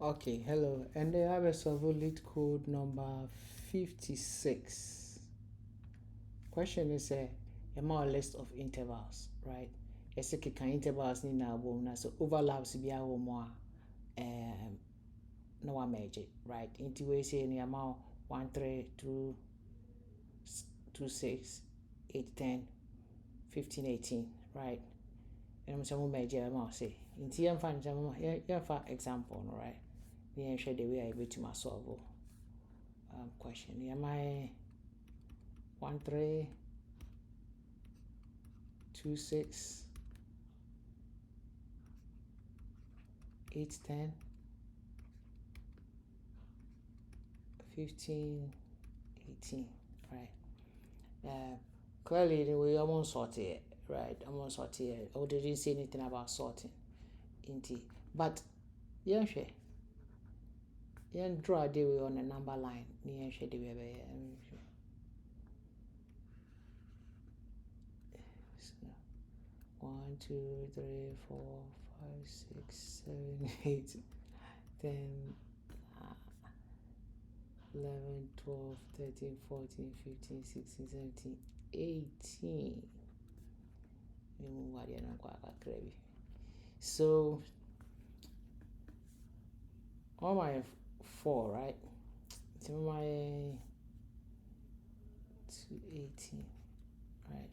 Okay, hello. And I have a solve Leetcode number 56. Question is a more list of intervals, right? Yes, okay, can intervals ni na bo so overlaps be a more no one major, right? Into we say ni amount 1 3 2 2 6 8 10 15 18, right? And I'm saying major amount say. Into you find some for example, right? The share the way I able to solve question. Am I 1 3 2 6 8 10 15 18, right? Clearly we almost sorted it, right? Almost sorted it. I didn't say anything about sorting into, but yeah, sure. Yeah, draw a day on a number line. Yeah, sure. 1 2 3 4 5 6 7 8 10 11 12 13 14 15 16 17 18. So on my 4, right? So my 218, right?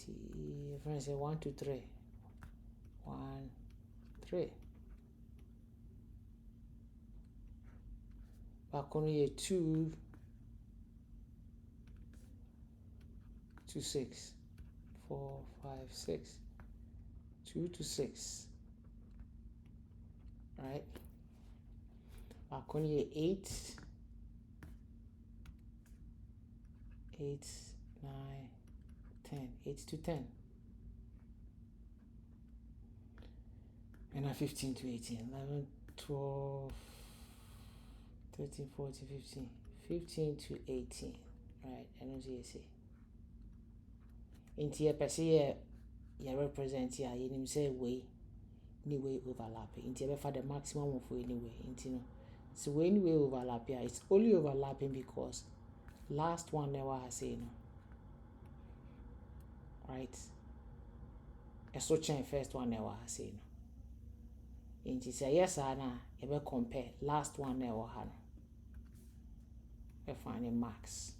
If I say 1 2 3 1 3, back on here 2 2 6 4 5 6 2 to 6, right? Back on here 8 8 9 10 8 to 10, and 15 to 18 11 12 13 14 15 15 to 18, right? And as you say into a person you represent here, you say way anyway overlapping into for the maximum of anyway into so when we overlap here, it's only overlapping because last one never has say no, right? A so change first one never has say no. Into say yes na you be compare last one never had we find max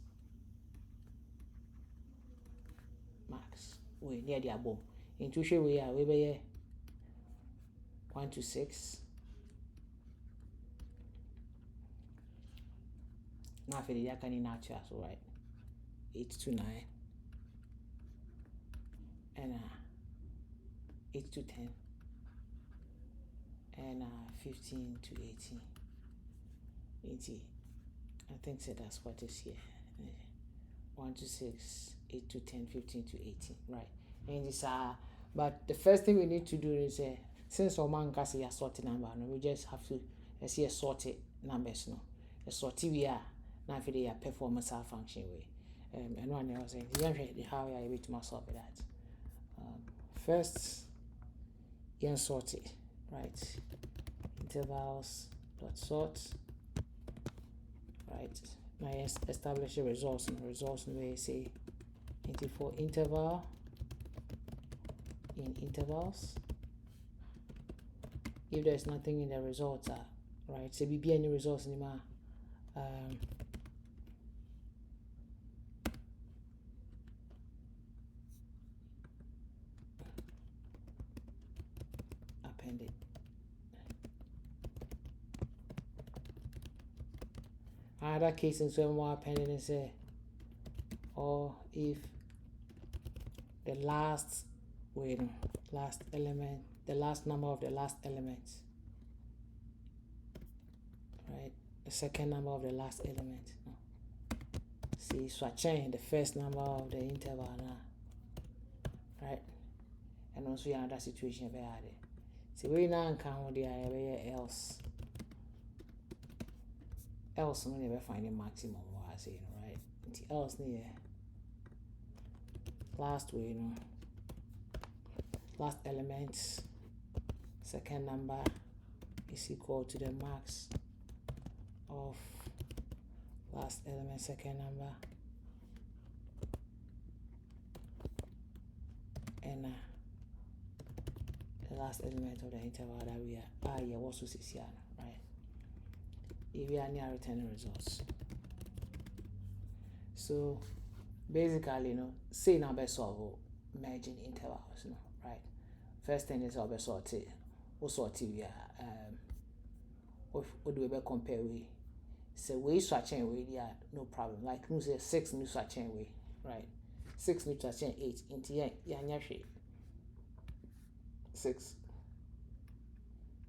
we near the above into show we are we be 1 to 6 now for the can in natural, so right 8 to 9 and 8 to 10 and 15 to 18. I think so that's what is here. 1 to 6 8 to 10 15 to 18, right? And this but the first thing we need to do is since our man can see a sorted number, no, we just have to see a sorted numbers, no, a sorted we are now for the performance function way. And one else saying how are you able to solve that? First, you sort it, right? Intervals dot sort, right? Now establish a results where say for interval in intervals. If there's nothing in the results, right? So be any results in appended. Another case in some more appended and say, or if the last element, the last number of the last element, right? The second number of the last element. No. See, so I change the first number of the interval now, right? And also another situation be added. See, we now count the else. Else no never find the maximum what I say, right? Else near last way, last element, second number is equal to the max of last element second number and the last element of the interval that we are yeah what's here, right? If we are near returning results. So basically, say now best solve merging intervals, right? First thing is our sort it. What sort we are what do we compare with? So we switching way yeah, no problem. Like you say 6 new switching way, right? 6 new switching 8 into yeah 6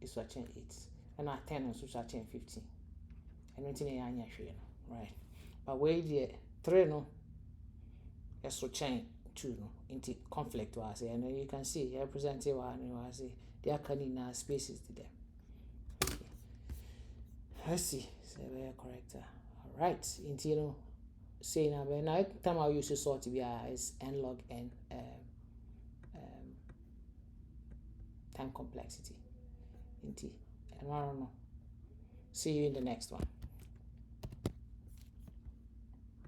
is switching 8 and at 10 also switching 15. And nothing yeah right? But way the 3 no yes switching 2 no into conflict was and you can see represented one was they are cutting spaces to them. Let's see, so very correct. All right, into say now, but now time I use to sort to be is n log n time complexity. And I don't know. See you in the next one.